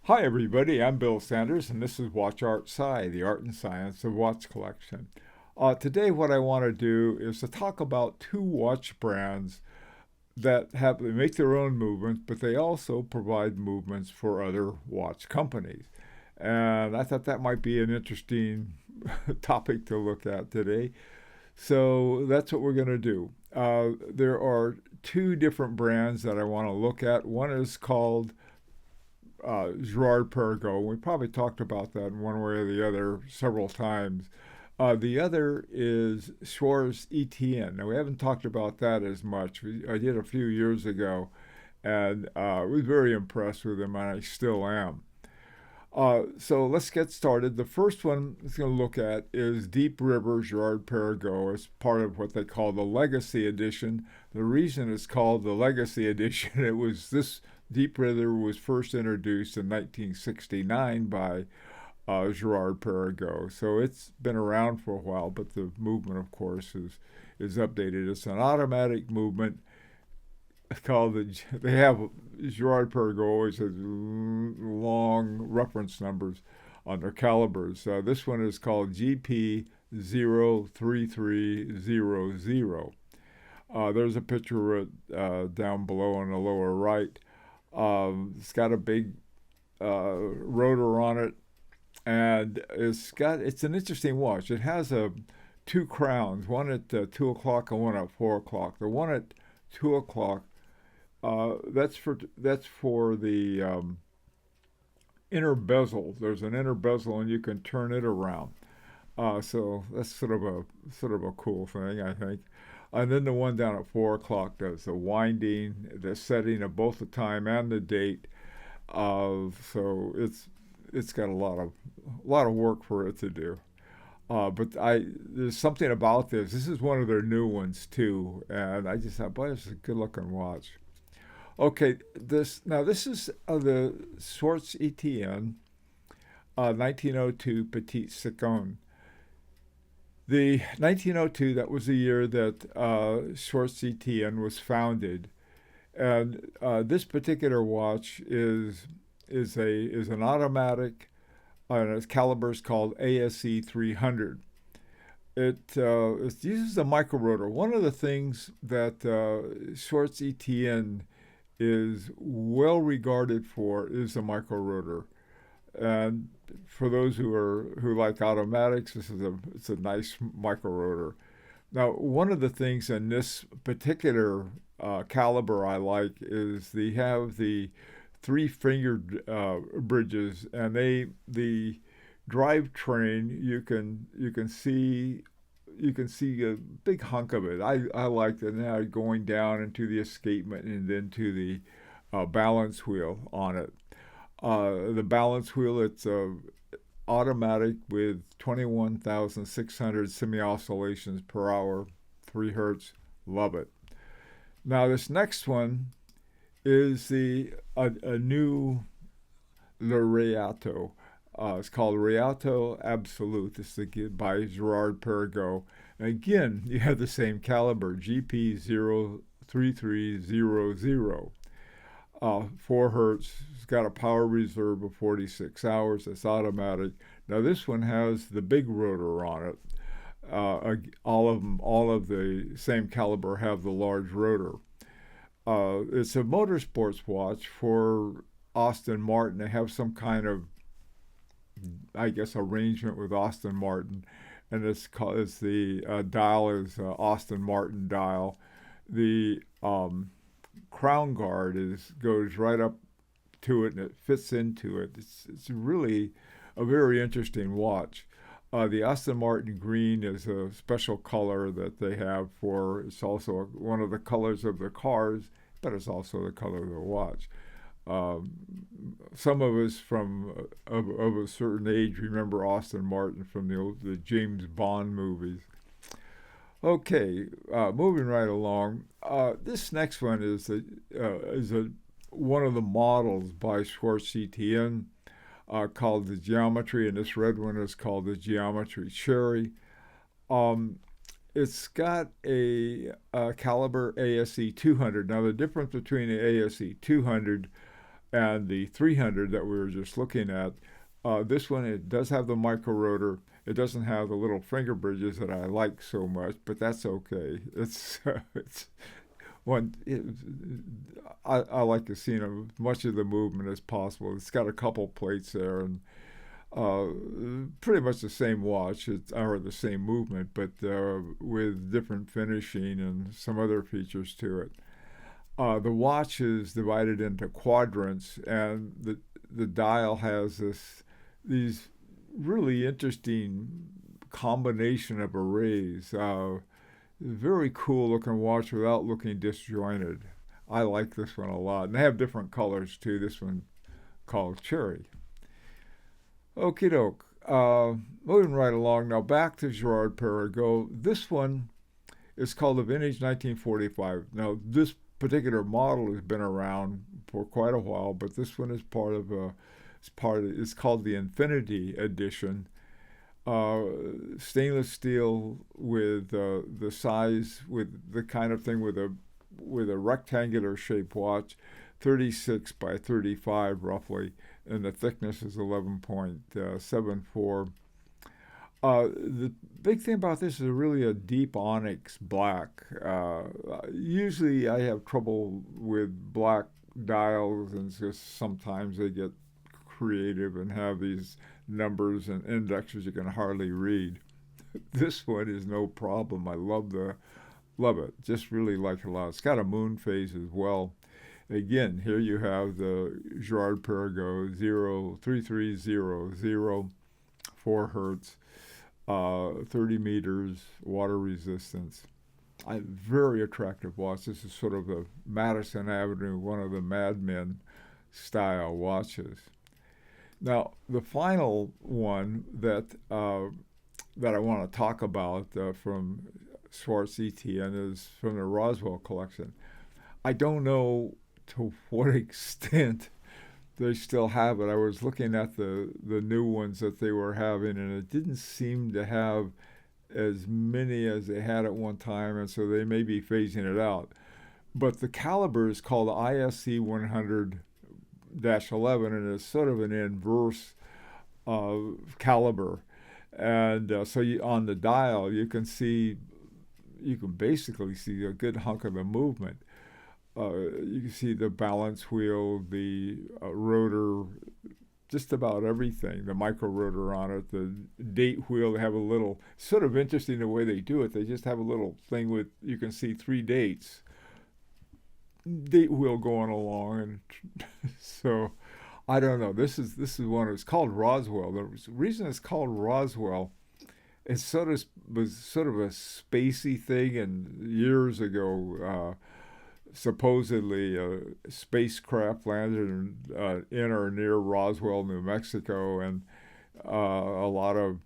Hi, everybody. I'm Bill Sanders, and this is Watch Art Sci, the art and science of watch collection. Today, what I want to do is to talk about two watch brands that they make their own movements, but they also provide movements for other watch companies. And I thought that might be an interesting topic to look at today. So that's what we're going to do. There are two different brands that I want to look at. One is called Gerard-Perregaux. We probably talked about that in one way or the other several times. The other is Schwarz-Etienne. Now, we haven't talked about that as much. I did a few years ago, and I was very impressed with them, and I still am. So let's get started. The first one it's going to look at is Deep River Gerard-Perregaux as part of what they call the Legacy Edition. The reason it's called the Legacy Edition, it was this Deep River was first introduced in 1969 by Gerard-Perregaux. So it's been around for a while, but the movement, of course, is updated. It's an automatic movement called they have Gerard-Perregaux always has long reference numbers on their calibers. This one is called GP03300. There's a picture of it down below on the lower right. It's got a big rotor on it, and it's an interesting watch. It has two crowns, one at 2 o'clock and one at 4 o'clock. The one at 2 o'clock, that's for the inner bezel. There's an inner bezel, and you can turn it around. So that's sort of a cool thing, I think. And then the one down at 4 o'clock does the winding, the setting of both the time and the date. So it's got a lot of work for it to do. But there's something about this. This is one of their new ones too, and I just thought, boy, this is a good looking watch. Okay, this is the Schwarz-Etienne 1902 Petite Seconde. The 1902, that was the year that Schwarz-Etienne was founded, and this particular watch is an automatic, and its caliber is called ASE 300. It uses a micro rotor. One of the things that Schwarz-Etienne is well regarded for is a micro rotor. And for those who like automatics, it's a nice micro rotor. Now, one of the things in this particular caliber I like is they have the three-fingered bridges, and the drivetrain you can see a big hunk of it. I like it now going down into the escapement and then to the balance wheel on it. The balance wheel, it's automatic with 21,600 semi-oscillations per hour, 3 hertz. Love it. Now this next one is a new laureato. It's called Laureato Absolute. This is by Gerard-Perregaux. And again, you have the same caliber, GP03300. 4 hertz. It's got a power reserve of 46 hours. It's automatic. Now this one has the big rotor on it. All of the same caliber have the large rotor. It's a motorsports watch for Aston Martin. They have some kind of, I guess, arrangement with Aston Martin, and the dial is Aston Martin dial. The crown guard goes right up to it, and it fits into it. It's really a very interesting watch. The Aston Martin green is a special color that they have for. It's also one of the colors of the cars, but it's also the color of the watch. Some of us of a certain age remember Aston Martin from the James Bond movies. Okay, moving right along. This next one is one of the models by Schwarz-Etienne called the Geometry, and this red one is called the Geometry Cherry. It's got a caliber ASE 200. Now the difference between the ASE 200 and the 300 that we were just looking at. This one, it does have the micro rotor. It doesn't have the little finger bridges that I like so much, but that's okay. It's one. I like to see as much of the movement as possible. It's got a couple plates there, and pretty much the same watch, or the same movement, but with different finishing and some other features to it. The watch is divided into quadrants, and the dial has these really interesting combination of arrays. Very cool looking watch without looking disjointed. I like this one a lot, and they have different colors too. This one called Cherry. Okie doke. Moving right along now, back to Gerard-Perregaux. This one is called the Vintage 1945. Now, this particular model has been around for quite a while, but this one is it's called the Infinity Edition. Stainless steel with the size, with the kind of thing with a rectangular shaped watch, 36 by 35 roughly, and the thickness is 11.74. The big thing about this is really a deep onyx black. Usually I have trouble with black dials, and just sometimes they get creative and have these numbers and indexes you can hardly read. This one is no problem. I love it. Just really like it a lot. It's got a moon phase as well. Again, here you have the Gerard-Perregaux 03300, 4 hertz, 30 meters, water resistance. Very attractive watch. This is sort of the Madison Avenue, one of the Mad Men style watches. Now, the final one that I want to talk about from Schwarz-Etienne is from the Roswell collection. I don't know to what extent they still have it. I was looking at the new ones that they were having, and it didn't seem to have as many as they had at one time, and so they may be phasing it out. But the caliber is called ISC 100-11, and it's sort of an inverse caliber. And so on the dial, you can basically see a good hunk of the movement. You can see the balance wheel, the rotor, just about everything. The micro rotor on it, the date wheel. They have a little, sort of interesting the way they do it. They just have a little thing with, you can see 3 dates. Date wheel going along, and so I don't know. This is one. It's called Roswell. The reason it's called Roswell, it was sort of a spacey thing, and years ago, supposedly a spacecraft landed in or near Roswell, New Mexico, and a lot of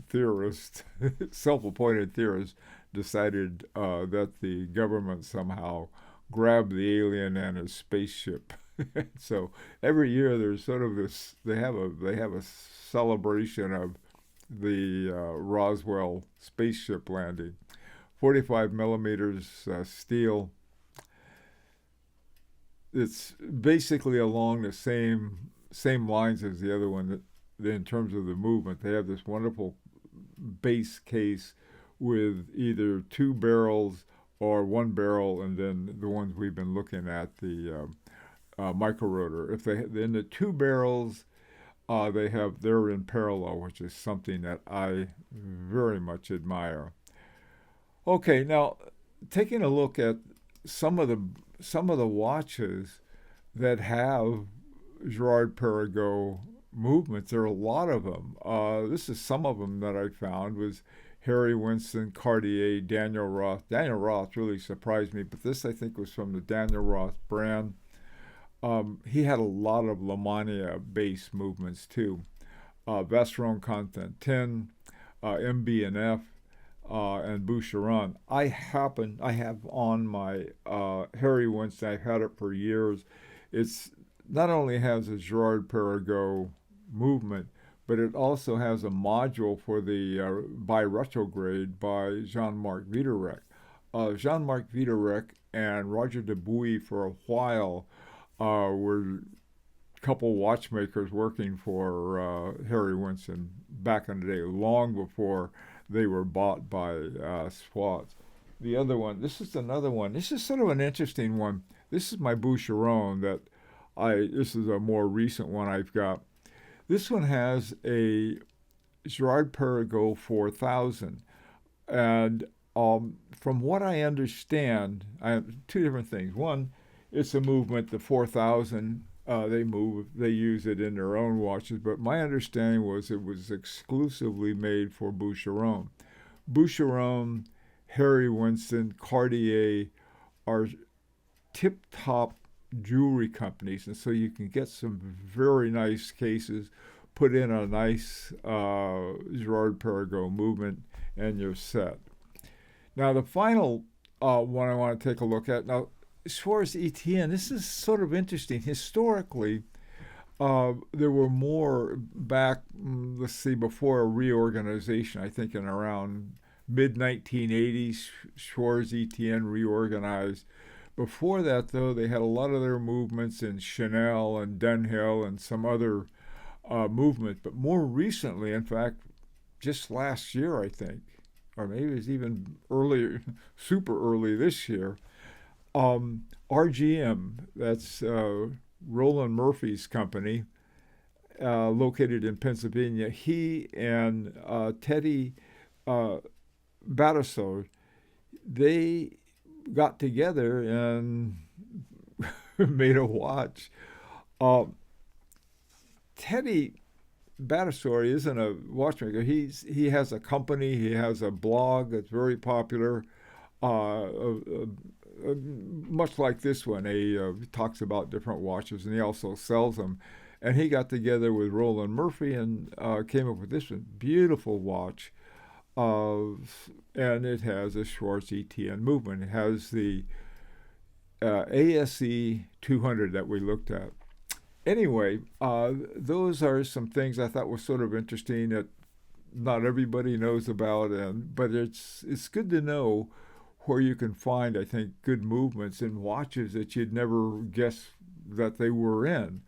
theorists, self-appointed theorists, decided that the government somehow grabbed the alien and his spaceship. So every year there's sort of this. They have a celebration of the Roswell spaceship landing. 45 millimeters steel. It's basically along the same lines as the other one. That in terms of the movement, they have this wonderful base case with either 2 barrels or 1 barrel, and then the ones we've been looking at, the micro rotor. If in the 2 barrels, they're in parallel, which is something that I very much admire. Okay, now taking a look at some of the watches that have Gerard-Perregaux movements. There are a lot of them. This is some of them that I found was Harry Winston, Cartier, Daniel Roth. Daniel Roth really surprised me, but this I think was from the Daniel Roth brand. He had a lot of Lamania base movements too. Vacheron Constantin, MB&F, and Boucheron. I have on my Harry Winston. I've had it for years. It's not only has a Gerard-Perregaux movement, but it also has a module for the bi-retrograde by Jean-Marc Viderec. Jean-Marc Viderec and Roger Dubuis for a while were a couple watchmakers working for Harry Winston back in the day, long before they were bought by Schwarz. The other one, this is another one. This is sort of an interesting one. This is my Boucheron that this is a more recent one I've got. This one has a Gerard-Perregaux 4000. And from what I understand, I have two different things. One, it's a movement, the 4000, they use it in their own watches, but my understanding was it was exclusively made for Boucheron. Boucheron, Harry Winston, Cartier are tip-top jewelry companies, and so you can get some very nice cases, put in a nice Gerard-Perregaux movement, and you're set. Now, the final one I want to take a look at. Now, Schwarz-Etienne, this is sort of interesting. Historically, there were more back, let's see, before a reorganization, I think in around mid-1980s, Schwarz-Etienne reorganized. Before that, though, they had a lot of their movements in Chanel and Dunhill and some other movement. But more recently, in fact, just last year, I think, or maybe it was even earlier, super early this year, RGM, that's Roland Murphy's company, located in Pennsylvania, he and Teddy Battisot, they got together and made a watch. Teddy Battisot isn't a watchmaker. He has a company. He has a blog that's very popular, much like this one. He talks about different watches, and he also sells them. And he got together with Roland Murphy and came up with this one, beautiful watch. And it has a Schwarz-Etienne movement. It has the ASE 200 that we looked at. Anyway, those are some things I thought were sort of interesting that not everybody knows about, but it's good to know where you can find, I think, good movements in watches that you'd never guess that they were in.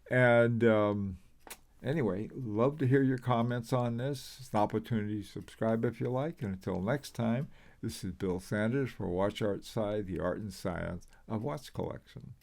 And anyway, love to hear your comments on this. It's an opportunity to subscribe if you like. And until next time, this is Bill Sanders for Watch Art Side, the art and science of watch collection.